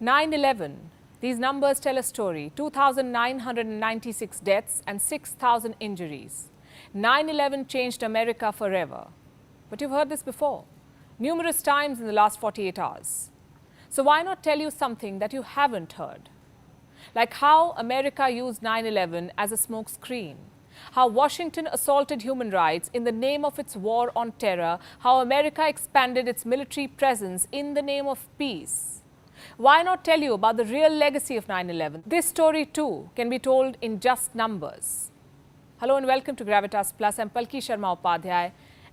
9/11. These numbers tell a story. 2,996 deaths and 6,000 injuries. 9/11 changed America forever. But you've heard this before, numerous times in the last 48 hours. So why not tell you something that you haven't heard? Like how America used 9/11 as a smokescreen. How Washington assaulted human rights in the name of its war on terror. How America expanded its military presence in the name of peace. Why not tell you about the real legacy of 9/11? This story too can be told in just numbers. Hello and welcome to Gravitas Plus. I'm Palki Sharma Upadhyay.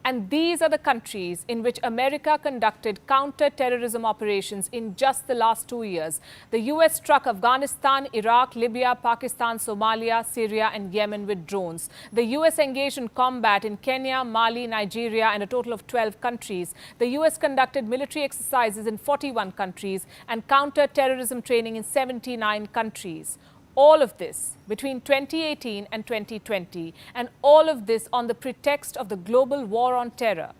And these are the countries in which America conducted counter-terrorism operations in just the last 2 years. The US struck Afghanistan, Iraq, Libya, Pakistan, Somalia, Syria and Yemen with drones. The US engaged in combat in Kenya, Mali, Nigeria and a total of 12 countries. The US conducted military exercises in 41 countries and counter-terrorism training in 79 countries. All of this between 2018 and 2020, and all of this on the pretext of the global war on terror.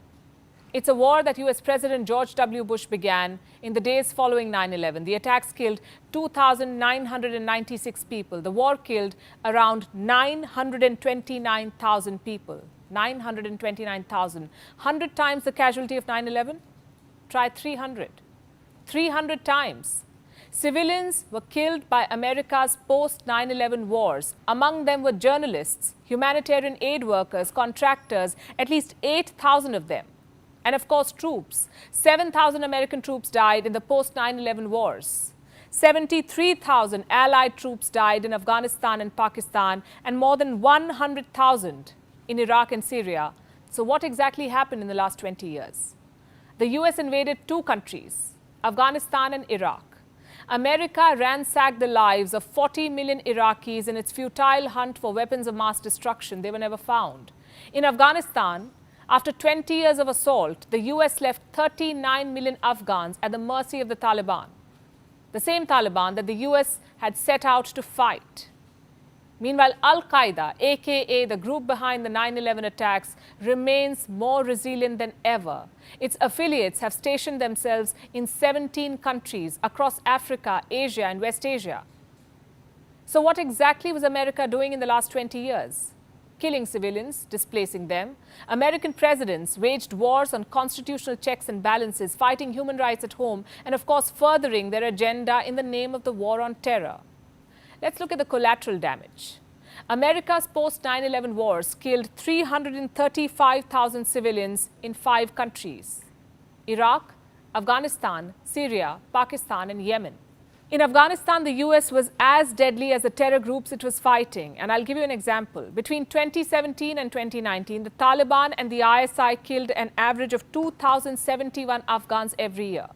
It's a war that US President George W. Bush began in the days following 9/11. The attacks killed 2,996 people. The war killed around 929,000 people. 929,000. 100 times the casualty of 9/11? Try 300. 300 times. Civilians were killed by America's post-9/11 wars. Among them were journalists, humanitarian aid workers, contractors, at least 8,000 of them. And of course, troops. 7,000 American troops died in the post-9/11 wars. 73,000 Allied troops died in Afghanistan and Pakistan, and more than 100,000 in Iraq and Syria. So what exactly happened in the last 20 years? The US invaded two countries, Afghanistan and Iraq. America ransacked the lives of 40 million Iraqis in its futile hunt for weapons of mass destruction. They were never found. In Afghanistan, after 20 years of assault, the US left 39 million Afghans at the mercy of the Taliban. The same Taliban that the US had set out to fight. Meanwhile, Al-Qaeda, aka the group behind the 9/11 attacks, remains more resilient than ever. Its affiliates have stationed themselves in 17 countries across Africa, Asia and West Asia. So what exactly was America doing in the last 20 years? Killing civilians, displacing them. American presidents waged wars on constitutional checks and balances, fighting human rights at home, and of course furthering their agenda in the name of the war on terror. Let's look at the collateral damage. America's post-9/11 wars killed 335,000 civilians in 5 countries: Iraq, Afghanistan, Syria, Pakistan and Yemen. In Afghanistan, the US was as deadly as the terror groups it was fighting. And I'll give you an example. Between 2017 and 2019, the Taliban and the ISI killed an average of 2,071 Afghans every year.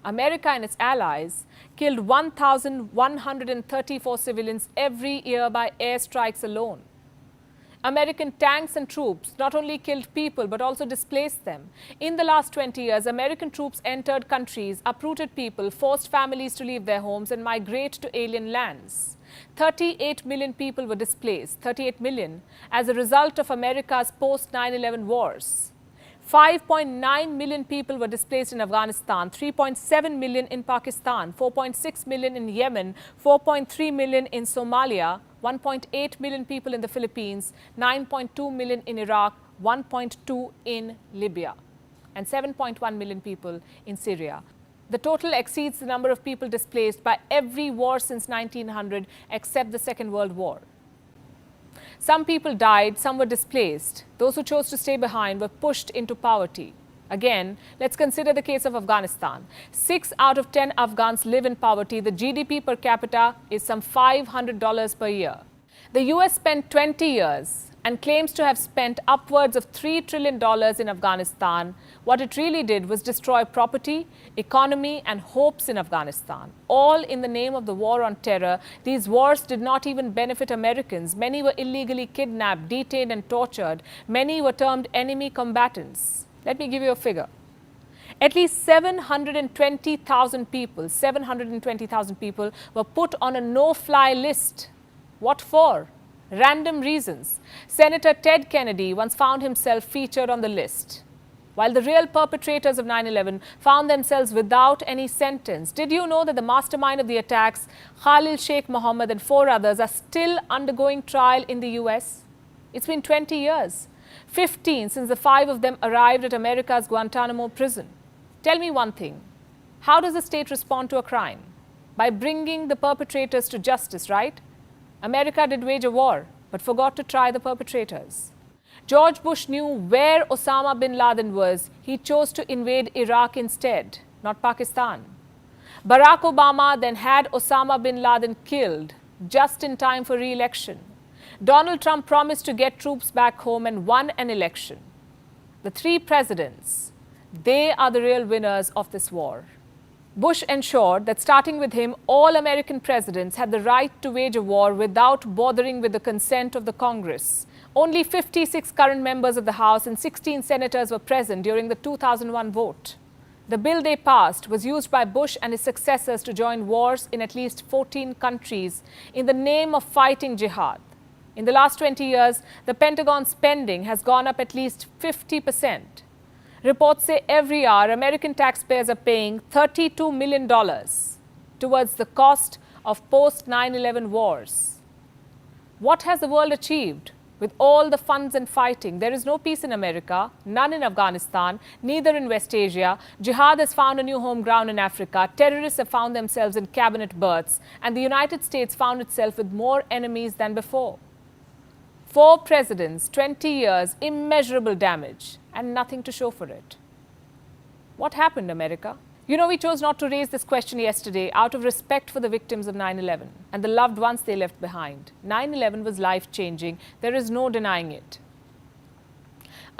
America and its allies killed 1,134 civilians every year by airstrikes alone. American tanks and troops not only killed people but also displaced them. In the last 20 years, American troops entered countries, uprooted people, forced families to leave their homes and migrate to alien lands. 38 million people were displaced, 38 million, as a result of America's post-9/11 wars. 5.9 million people were displaced in Afghanistan, 3.7 million in Pakistan, 4.6 million in Yemen, 4.3 million in Somalia, 1.8 million people in the Philippines, 9.2 million in Iraq, 1.2 in Libya, and 7.1 million people in Syria. The total exceeds the number of people displaced by every war since 1900 except the Second World War. Some people died, some were displaced. Those who chose to stay behind were pushed into poverty. Again, let's consider the case of Afghanistan. 6 out of 10 Afghans live in poverty. The GDP per capita is some $500 per year. The US spent 20 years and claims to have spent upwards of $3 trillion in Afghanistan. What it really did was destroy property, economy and hopes in Afghanistan, all in the name of the war on terror. These wars did not even benefit Americans. Many were illegally kidnapped, detained and tortured. Many were termed enemy combatants. Let me give you a figure. At least 720,000 people were put on a no-fly list. What for? Random reasons. Senator Ted Kennedy once found himself featured on the list. while the real perpetrators of 9/11 found themselves without any sentence. Did you know that the mastermind of the attacks, Khalil Sheikh Mohammed and 4 others, are still undergoing trial in the US? It's been 20 years, 15 since the 5 of them arrived at America's Guantanamo prison. Tell me one thing. How does the state respond to a crime? By bringing the perpetrators to justice, right? America did wage a war, but forgot to try the perpetrators. George Bush knew where Osama bin Laden was. He chose to invade Iraq instead, not Pakistan. Barack Obama then had Osama bin Laden killed just in time for re-election. Donald Trump promised to get troops back home and won an election. The 3 presidents, they are the real winners of this war. Bush ensured that starting with him, all American presidents had the right to wage a war without bothering with the consent of the Congress. Only 56 current members of the House and 16 senators were present during the 2001 vote. The bill they passed was used by Bush and his successors to join wars in at least 14 countries in the name of fighting jihad. In the last 20 years, the Pentagon spending has gone up at least 50%. Reports say every hour American taxpayers are paying $32 million towards the cost of post-9/11 wars. What has the world achieved? With all the funds and fighting, there is no peace in America, none in Afghanistan, neither in West Asia. Jihad has found a new home ground in Africa. Terrorists have found themselves in cabinet berths. And the United States found itself with more enemies than before. 4 presidents, 20 years, immeasurable damage, and nothing to show for it. What happened, America? You know, we chose not to raise this question yesterday out of respect for the victims of 9/11 and the loved ones they left behind. 9/11 was life-changing. There is no denying it.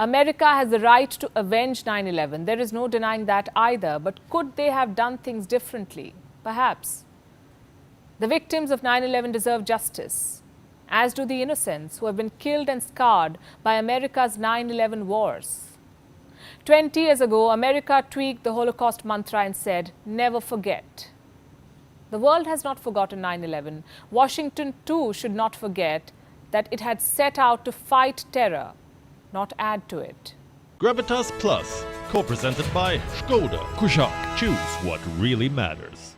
America has the right to avenge 9/11. There is no denying that either. But could they have done things differently? Perhaps. The victims of 9/11 deserve justice, as do the innocents who have been killed and scarred by America's 9/11 wars. 20 years ago, America tweaked the Holocaust mantra and said, never forget. The world has not forgotten 9/11. Washington, too, should not forget that it had set out to fight terror, not add to it. Gravitas Plus, co-presented by Skoda. Kushaq. Choose what really matters.